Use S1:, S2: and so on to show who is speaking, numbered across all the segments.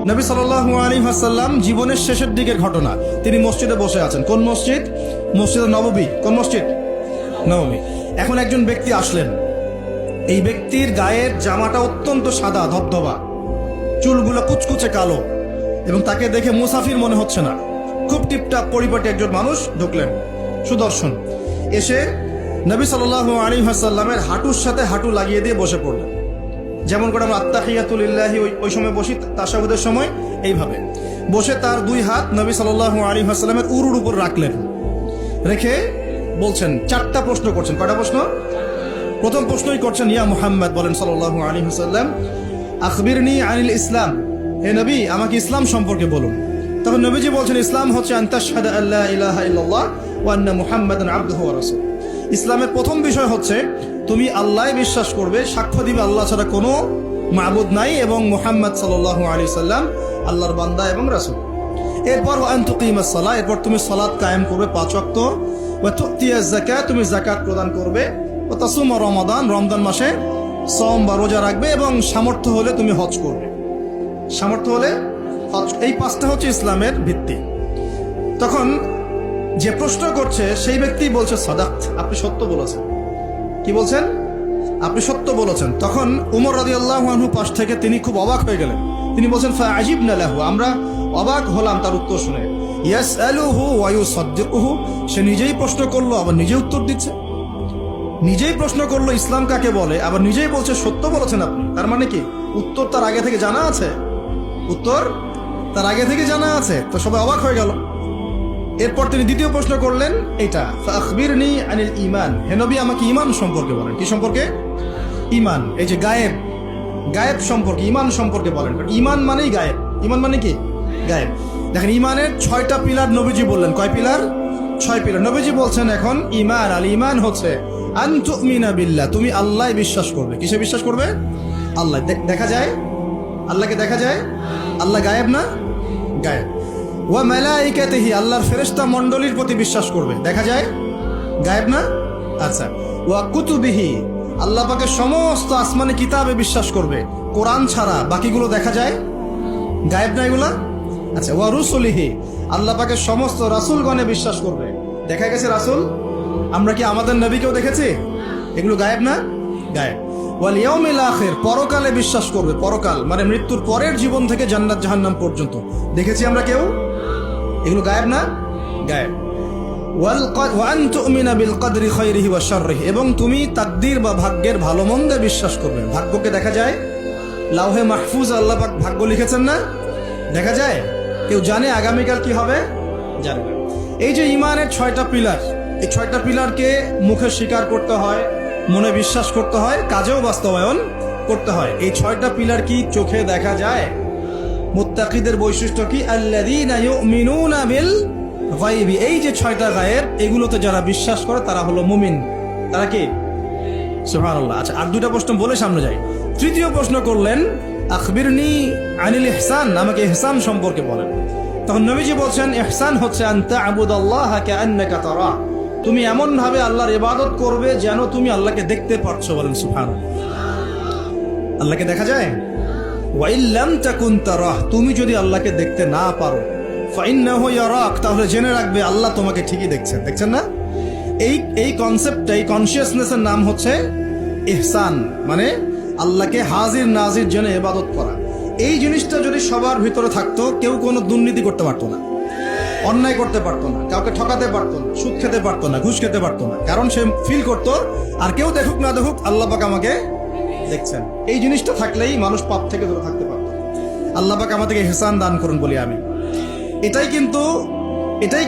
S1: নবী সাল্লাল্লাহু আলাইহি ওয়াসাল্লাম জীবনের শেষের দিকের ঘটনা। তিনি মসজিদে বসে আছেন। কোন মসজিদ? মসজিদে নববী। কোন মসজিদ? নববী। এখন একজন ব্যক্তি আসলেন। এই ব্যক্তির গায়ের জামাটা অত্যন্ত সাদা ধবধবা, চুলগুলো কুচকুচে কালো, এবং তাকে দেখে মুসাফির মনে হচ্ছে না। খুব টিপটাপ পরিপাটি একজন মানুষ ঢুকলেন, সুদর্শন। এসে নবী সাল্লাল্লাহু আলাইহি ওয়াসাল্লামের হাঁটুর সাথে হাঁটু লাগিয়ে দিয়ে বসে পড়লেন। যেমন করে আমরা আত্তাহিয়াতু লিল্লাহি ওই সময় বসি তাশাহুদের সময়, এইভাবে বসে তার দুই হাত নবী সাল্লাল্লাহু আলাইহি ওয়াসাল্লামের উরুর উপর রাখলেন। রেখে বলছেন, চারটা প্রশ্ন করছেন। কয়টা প্রশ্ন? প্রথম প্রশ্নই করছেন, ইয়া মুহাম্মদ, বলেন সাল্লাল্লাহু আলাইহি ওয়াসাল্লাম, আখবিরনি আনিল ইসলাম, হে নবী আমাকে ইসলাম সম্পর্কে বলুন। তখন নবীজি বলছেন, ইসলাম হচ্ছে আন তাশহাদা আল্লা ইলাহা ইল্লাল্লাহ ওয়া আন্না মুহাম্মাদান আবদুহু ওয়া রাসূলুহু। ইসলামের প্রথম বিষয় হচ্ছে তুমি আল্লাহই বিশ্বাস করবে, সাক্ষ্য দিবে আল্লাহ ছাড়া কোনো মাবুদ নাই, এবং মুহাম্মদ সাল্লাল্লাহু আলাইহি সাল্লাম আল্লাহর বান্দা এবং রাসূল। এরপর ওয়া আন তুকিমাস সালাহ, এরপর তুমি সালাত কায়েম করবে 5 ওয়াক্ত। ওয়া তুতিয়াজ যাকাত, তুমি যাকাত প্রদান করবে। ওয়া তাসুমা রমাদান, রমজান মাসে সওম বা রোজা রাখবে, এবং সামর্থ্য হলে তুমি হজ করবে। সামর্থ্য হলে হজ। এই 5টা হচ্ছে ইসলামের ভিত্তি। তখন যে প্রশ্ন করছে সেই ব্যক্তি বলছে, সাদাক্ত, আপনি সত্য বলেছেন। কি বলছেন? আপনি সত্য বলেছেন। তখন উমর রাদিয়াল্লাহু আনহু পাশ থেকে তিনি খুব অবাক হয়ে গেলেন। তিনি বলছেন, ফাআজিবনা লাহু, আমরা অবাক হলাম তার উত্তর শুনে। ইয়াসআলুহু ওয়া ইউসাদ্দিকুহু, সে নিজেই প্রশ্ন করলো আবার নিজেই উত্তর দিচ্ছে। নিজেই প্রশ্ন করলো ইসলাম কাকে বলে, আবার নিজেই বলছে সত্য বলেছেন আপনি। তার মানে কি উত্তর তার আগে থেকে জানা আছে? উত্তর তার আগে থেকে জানা আছে। তো সবাই অবাক হয়ে গেল। এরপর তিনি দ্বিতীয় প্রশ্ন করলেন, এইটা, ফাখবিরনি আনিল ঈমান, হে নবী আমাকে ঈমান সম্পর্কে বলেন। কি সম্পর্কে? ঈমান। এই যে গায়েব, গায়েব সম্পর্কে, ঈমান সম্পর্কে বলেন। ঈমান মানেই গায়েব। ঈমান মানে কি? গায়েব। দেখেন, ঈমানের 6টা পিলার নবীজি বললেন। কয় পিলার? 6 পিলার নবীজি বলছেন। এখন ঈমান, আল ঈমান হচ্ছে আন তুমিনা বিল্লাহ, তুমি আল্লাহ বিশ্বাস করবে। কিসে বিশ্বাস করবে? আল্লাহ। দেখা যায়? আল্লাহকে দেখা যায়? আল্লাহ গায়েব না? গায়েব। ওয়া মালাইকাতিহি, আল্লাহর ফেরেশতা মণ্ডলীর প্রতি বিশ্বাস করবে। দেখা যায়? গায়েব না? আচ্ছা। ওয়া কুতুবিহি, আল্লাহ পাকের সমস্ত আসমানি কিতাবে বিশ্বাস করবে। কোরআন ছাড়া বাকিগুলো দেখা যায়? গায়েব না এগুলা? আচ্ছা। ওয়া রুসুলিহি, আল্লাহ পাকের সমস্ত রাসূলগণে বিশ্বাস করবে। দেখা গেছে রাসূল? আমরা কি আমাদের নবীকেও দেখেছি? এগুলো গায়েব না? গায়েব। ওয়াল ইয়াউমিল আখির, পরকালে বিশ্বাস করবে। পরকাল মানে মৃত্যুর পরের জীবন থেকে জান্নাত জাহান্নাম পর্যন্ত দেখেছি আমরা কেউ? এগুলো গায়েব না? গায়েব। ওয়া আন তুমিনা বিল কদরি খায়রিহি ওয়া শাররিহি, এবং তুমি তাকদীর বা ভাগ্যের ভালো মন্দে বিশ্বাস করবে। ভাগ্যকে দেখা যায়? লাউহে মাহফুজ আল্লাহ পাক ভাগ্য লিখেছেন না? দেখা যায়? কেউ জানে আগামীকাল কি হবে? জানে না। এই যে ঈমানের 6টা পিলার, এই 6টা পিলারকে মুখে স্বীকার করতে হয়, মনে বিশ্বাস করতে হয়, কাজেও বাস্তবায়ন করতে হয়। এই 6টা পিলার কি চোখে দেখা যায়? মুত্তাকিদের বৈশিষ্ট্য কি? আল্লাযীনা ইউমিনুনা বিল গায়বি, এই যে 6টা গায়েব, এগুলোতে যারা বিশ্বাস করে তারা হলো মুমিন। তারা কি? সুবহানাল্লাহ। আচ্ছা, আর 2টা প্রশ্ন বলে সামনে যাই। তৃতীয় প্রশ্ন করলেন, আখবিরনি আনিল ইহসান, আমাকে ইহসান সম্পর্কে বলেন। তখন নবীজি বলছেন, ইহসান হচ্ছে আন তা'বুদাল্লাহা কাআন্নাকা তারাহ, তুমি এমন ভাবে আল্লাহর ইবাদত করবে যেন তুমি আল্লাহকে দেখতে পাচ্ছো। বলেন সুবহানাল্লাহ। আল্লাহকে দেখা যায়? ওয়া ইল্লাম তাকুন তারাহ, তুমি যদি আল্লাহকে দেখতে না পারো, ফাইন্নাহু ইয়ারাক, তাহলে জেনে রাখবে আল্লাহ তোমাকে ঠিকই দেখছেন। দেখছেন না? এই কনসেপ্টটা, এই কনসিয়াসনেসের নাম হচ্ছে ইহসান, মানে আল্লাহকে হাজির নাজির জেনে ইবাদত করা। এই জিনিসটা যদি সবার ভিতরে থাকতো, কেউ কোনো দুর্নীতি করতে পারতো না, অন্যায় করতে পারতো না, কাউকে ঠকাতে পারতো না, সুদ খেতে পারতো না, ঘুষ খেতে পারতো না। কারণ সে ফিল করতো আর কেউ দেখুক না দেখুক আল্লাহ পাক আমাকে দেখছেন। এই জিনিসটা থাকলেই মানুষ পাপ থেকে দূরে থাকতে পারত। আল্লাহ পাক আমাদেরকে ইহসান দান করুন বলি আমি। এটাই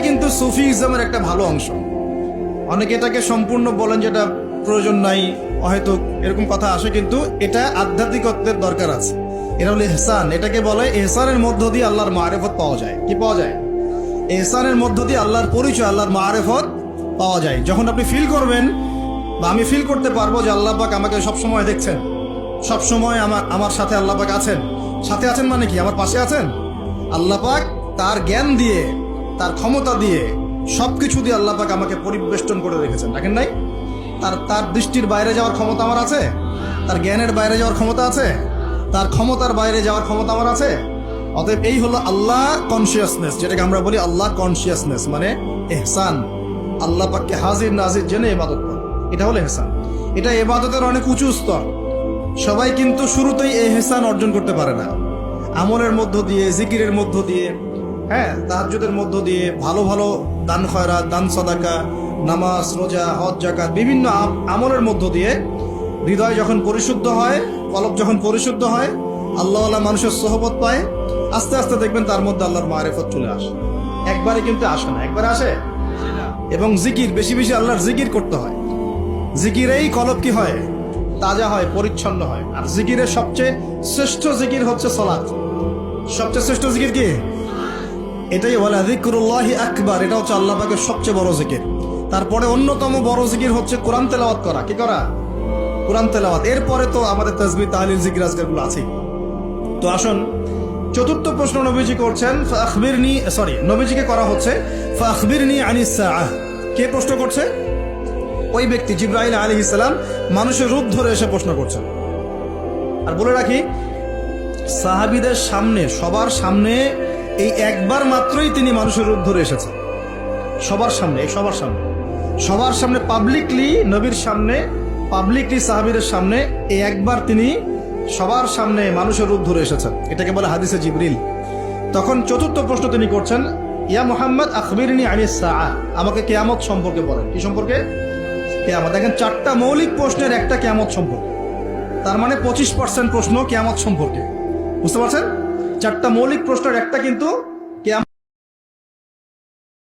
S1: কিন্তু সুফিজমের একটা ভালো অংশ। অনেকে এটাকে সম্পূর্ণ বলেন যেটা প্রয়োজন নাই, হয়তো এরকম কথা আসে, কিন্তু এটা আধ্যাত্মিকত্বের দরকার আছে। এটা হলো ইহসান। এটাকে বলে ইহসানের মধ্য দিয়ে আল্লাহর মারিফত পাওয়া যায়। কি পাওয়া যায়? ইহসানের মধ্য দিয়ে আল্লাহর পরিচয়, আল্লাহর মারিফত পাওয়া যায়। যখন আপনি ফিল করবেন বা আমি ফিল করতে পারবো যে আল্লাহ পাক আমাকে সবসময় দেখছেন, সবসময় আমার সাথে আল্লাহ পাক আছেন। সাথে আছেন মানে কি? আমার পাশে আছেন। আল্লাহ পাক তার জ্ঞান দিয়ে, তার ক্ষমতা দিয়ে, সবকিছু দিয়ে আল্লাহ পাক আমাকে পরিবেষ্টন করে রেখেছেন। দেখেন নাই? তার দৃষ্টির বাইরে যাওয়ার ক্ষমতা আমার আছে? তার জ্ঞানের বাইরে যাওয়ার ক্ষমতা আছে? তার ক্ষমতার বাইরে যাওয়ার ক্ষমতা আমার আছে? অতএব এই হলো আল্লাহ কনসিয়াসনেস, যেটাকে আমরা বলি আল্লাহ কনসিয়াসনেস, মানে এহসান। আল্লাহ পাককে হাজির নাজির জেনে ইবাদত করা, এটা হলো এহসান। এটা ইবাদতের অনেক উঁচু স্তর। সবাই কিন্তু শুরুতেই এহসান অর্জন করতে পারে না। আমলের মধ্য দিয়ে, জিকিরের মধ্য দিয়ে, হ্যাঁ, তাহাজ্জুদের মধ্য দিয়ে, ভালো ভালো দান খয়রাত, দান সাদাকা, নামাজ, রোজা, হজ, যাকাত, বিভিন্ন আমলের মধ্য দিয়ে হৃদয় যখন পরিশুদ্ধ হয়, কলব যখন পরিশুদ্ধ হয়, আল্লাহ মানুষের সোহবত পায়, আস্তে আস্তে দেখবেন তার মধ্যে আল্লাহর মারিফত চলে আসে। একবারে কিন্তু আসে না, একবারে আসে। এবং জিকির, বেশি বেশি আল্লাহর জিকির করতে হয়। জিকিরেই কলব কি হয়? তাজা হয়, পরিচ্ছন্ন হয়। আর জিকিরের সবচেয়ে শ্রেষ্ঠ জিকির হচ্ছে সালাত। সবচেয়ে শ্রেষ্ঠ জিকির কি? এটাই বলে যিকরুল্লাহি আকবার, এটা হচ্ছে আল্লাহ পাকের সবচেয়ে বড় জিকির। তারপরে অন্যতম বড় জিকির হচ্ছে কোরআন তেলাওয়াত করা। কি করা? কোরআন তেলাওয়াত। এরপরে তো আমাদের তাসবিহ, তাহলিল, জিকির, আজকারগুলো আছেই। তো আসুন, চতুর্থ প্রশ্ন নবীজি করছেন, নবীজিকে করা হচ্ছে ফাখবিরনি আনিস সাআহ। কে প্রশ্ন করছে? ওই ব্যক্তি জিবরাইল আলাইহিস সালাম মানুষের রূপ ধরে এসে প্রশ্ন করছেন। আর বলে রাখি, সাহাবীদের সামনে, সবার সামনে এই একবার মাত্রই তিনি মানুষের রূপ ধরে এসেছেন। সবার সামনে, সবার সামনে পাবলিকলি, নবীর সামনে পাবলিকলি, সাহাবীদের সামনে এই একবার তিনি সবার সামনে মানুষের রূপ ধরে এসেছেন। এটাকে বলে হাদিসে জিবরিল। তখন চতুর্থ প্রশ্ন তিনি করছেন, ইয়া মুহাম্মদ আখবিরনি আনিস সাআহ, আমাকে কিয়ামত সম্পর্কে বলেন। কি সম্পর্কে? কিয়ামত। দেখেন, 4টা মৌলিক প্রশ্নের একটা কিয়ামত সম্পর্কে। তার মানে 25% প্রশ্ন কিয়ামত সম্পর্কে। বুঝতে পারছেন? 4টা মৌলিক প্রশ্নের একটা কিন্তু